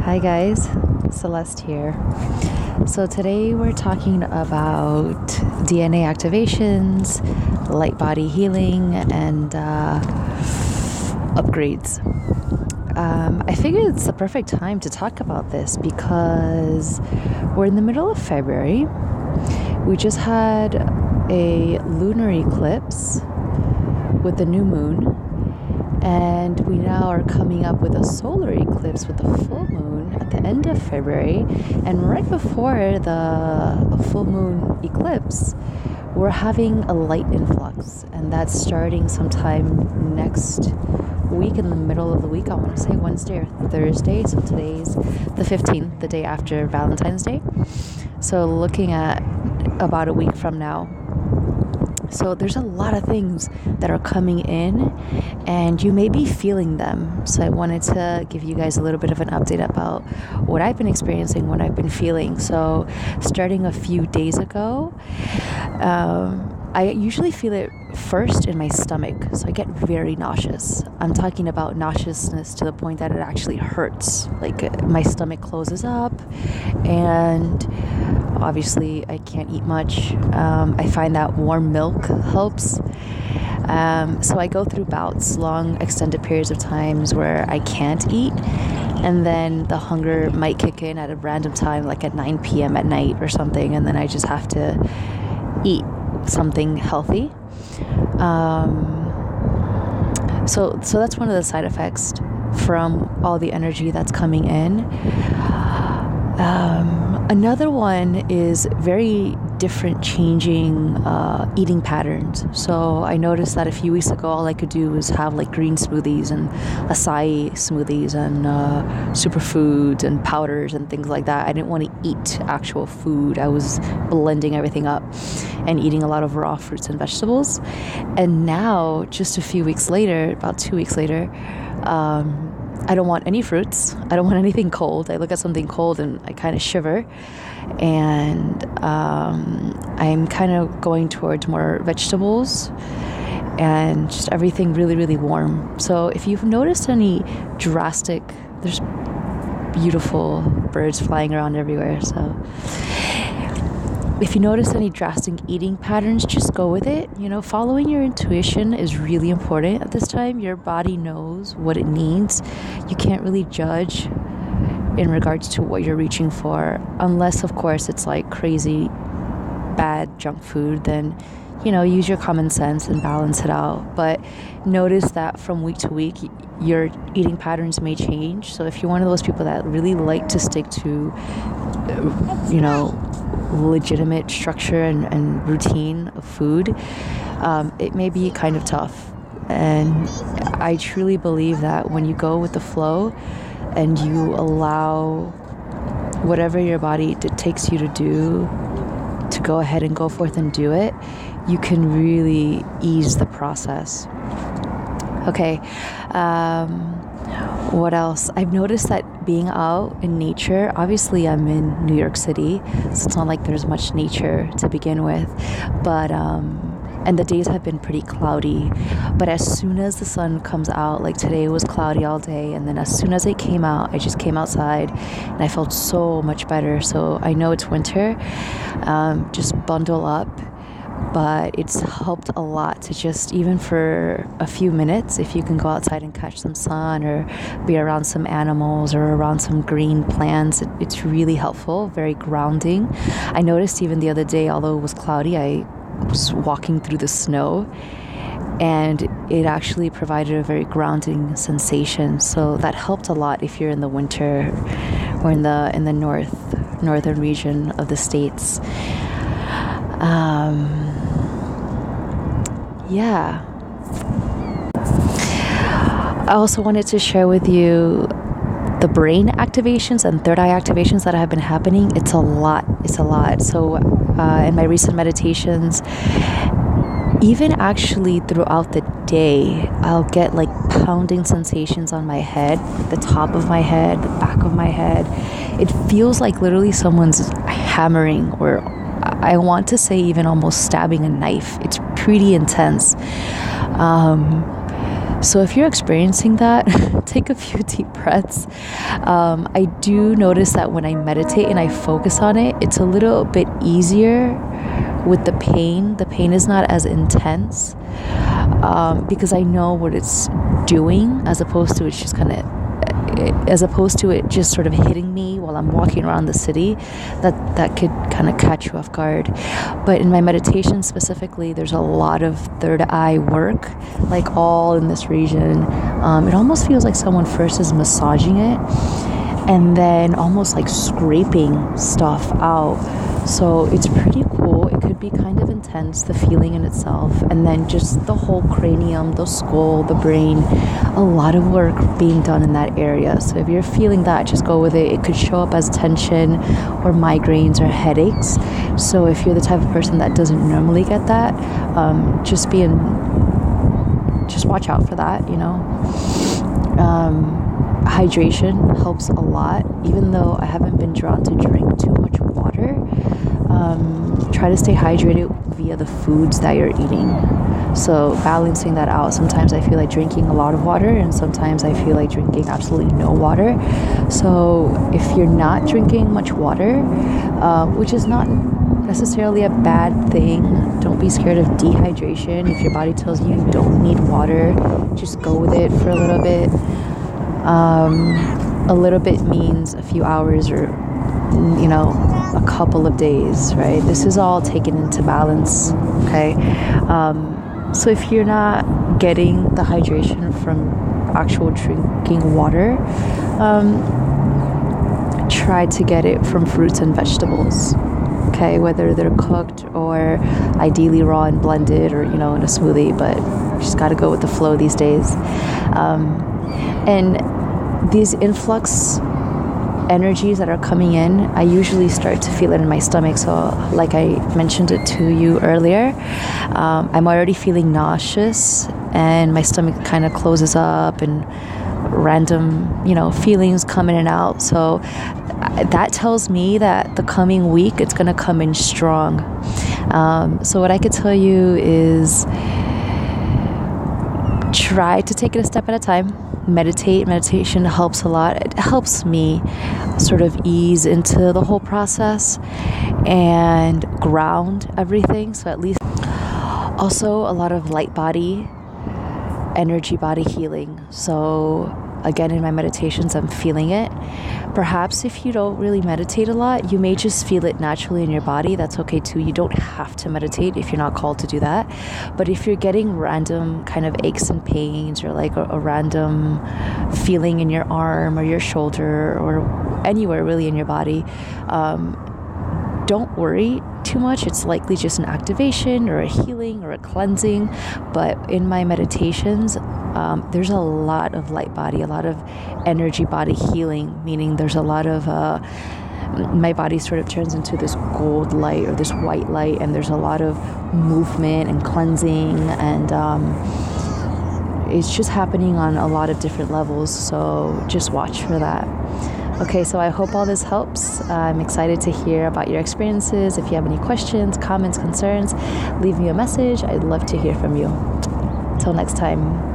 Hi guys, Celeste here. So today we're talking about DNA activations, light body healing, and upgrades. I figured it's the perfect time to talk about this because we're in the middle of February. We just had a lunar eclipse with the new moon, and we now are coming up with a solar eclipse with the full moon at the end of February. And right before the full moon eclipse, we're having a light influx, and that's starting sometime next week, in the middle of the week. I want to say Wednesday or Thursday. So today's the 15th, the day after Valentine's Day. So looking at about a week from now. So there's a lot of things that are coming in, and you may be feeling them. So I wanted to give you guys a little bit of an update about what I've been experiencing, what I've been feeling. So starting a few days ago, I usually feel it first in my stomach. So I get very nauseous. I'm talking about nauseousness to the point that it actually hurts. Like my stomach closes up, and obviously I can't eat much. I find that warm milk helps. So I go through bouts, long extended periods of times where I can't eat, and then the hunger might kick in at a random time, like at 9 p.m. at night or something, and then I just have to eat something healthy. So that's one of the side effects from all the energy that's coming in. Another one is very different changing eating patterns. So I noticed that a few weeks ago, all I could do was have like green smoothies and acai smoothies and superfoods and powders and things like that. I didn't want to eat actual food. I was blending everything up and eating a lot of raw fruits and vegetables. And now, just a few weeks later, about 2 weeks later, I don't want any fruits. I don't want anything cold. I look at something cold and I kind of shiver. And I'm kind of going towards more vegetables and just everything really, really warm. So if you've noticed any there's beautiful birds flying around everywhere. So if you notice any drastic eating patterns, just go with it. Following your intuition is really important at this time. Your body knows what it needs. You can't really judge in regards to what you're reaching for, unless, of course, it's like crazy bad junk food. Then, use your common sense and balance it out. But notice that from week to week, your eating patterns may change. So if you're one of those people that really like to stick to, legitimate structure and routine of food, it may be kind of tough. And I truly believe that when you go with the flow and you allow whatever your body takes you to do, to go ahead and go forth and do it, you can really ease the process. Okay. What else? I've noticed that being out in nature, obviously I'm in New York City, so it's not like there's much nature to begin with, but and the days have been pretty cloudy, but as soon as the sun comes out, like today was cloudy all day, and then as soon as it came out, I just came outside and I felt so much better. So I know it's winter, just bundle up. But it's helped a lot to just, even for a few minutes, if you can go outside and catch some sun or be around some animals or around some green plants, it's really helpful, very grounding. I noticed even the other day, although it was cloudy, I was walking through the snow, and it actually provided a very grounding sensation. So that helped a lot if you're in the winter or in the northern region of the States. Yeah. I also wanted to share with you the brain activations and third eye activations that have been happening. It's a lot. So in my recent meditations, even actually throughout the day, I'll get like pounding sensations on my head, the top of my head, the back of my head. It feels like literally someone's hammering, or I want to say even almost stabbing a knife. It's pretty intense. So if you're experiencing that, take a few deep breaths. I do notice that when I meditate and I focus on it, it's a little bit easier with the pain. The pain is not as intense because I know what it's doing, as opposed to it just sort of hitting me while I'm walking around the city. That could kind of catch you off guard. But in my meditation specifically, there's a lot of third eye work, like all in this region. It almost feels like someone first is massaging it and then almost like scraping stuff out. So it's pretty cool. It could be kind of intense, the feeling in itself, and then just the whole cranium, the skull, the brain, a lot of work being done in that area. So if you're feeling that, just go with it. It could show up as tension or migraines or headaches. So if you're the type of person that doesn't normally get that, just watch out for that, Hydration helps a lot. Even though I haven't been drawn to drink too much water, try to stay hydrated via the foods that you're eating. So balancing that out. Sometimes I feel like drinking a lot of water, and sometimes I feel like drinking absolutely no water. So if you're not drinking much water, which is not necessarily a bad thing, don't be scared of dehydration. If your body tells you don't need water, just go with it for a little bit. A little bit means a few hours or a couple of days, right? This is all taken into balance, okay? So if you're not getting the hydration from actual drinking water, try to get it from fruits and vegetables, okay? Whether they're cooked or ideally raw and blended, or in a smoothie, but you just got to go with the flow these days. And these influx energies that are coming in, I usually start to feel it in my stomach. So like I mentioned it to you earlier, I'm already feeling nauseous and my stomach kind of closes up and random, feelings come in and out. So that tells me that the coming week, it's going to come in strong. So what I could tell you is try to take it a step at a time. Meditation helps a lot. It helps me sort of ease into the whole process and ground everything. So at least also a lot of light body, energy body healing. So again, in my meditations, I'm feeling it. Perhaps if you don't really meditate a lot, you may just feel it naturally in your body. That's okay too. You don't have to meditate if you're not called to do that. But if you're getting random kind of aches and pains, or like a random feeling in your arm or your shoulder or anywhere really in your body, don't worry too much. It's likely just an activation or a healing or a cleansing. But in my meditations, there's a lot of light body, a lot of energy body healing, meaning there's a lot of my body sort of turns into this gold light or this white light, and there's a lot of movement and cleansing, and it's just happening on a lot of different levels. So just watch for that. Okay, so I hope all this helps. I'm excited to hear about your experiences. If you have any questions, comments, concerns, leave me a message. I'd love to hear from you. Till next time.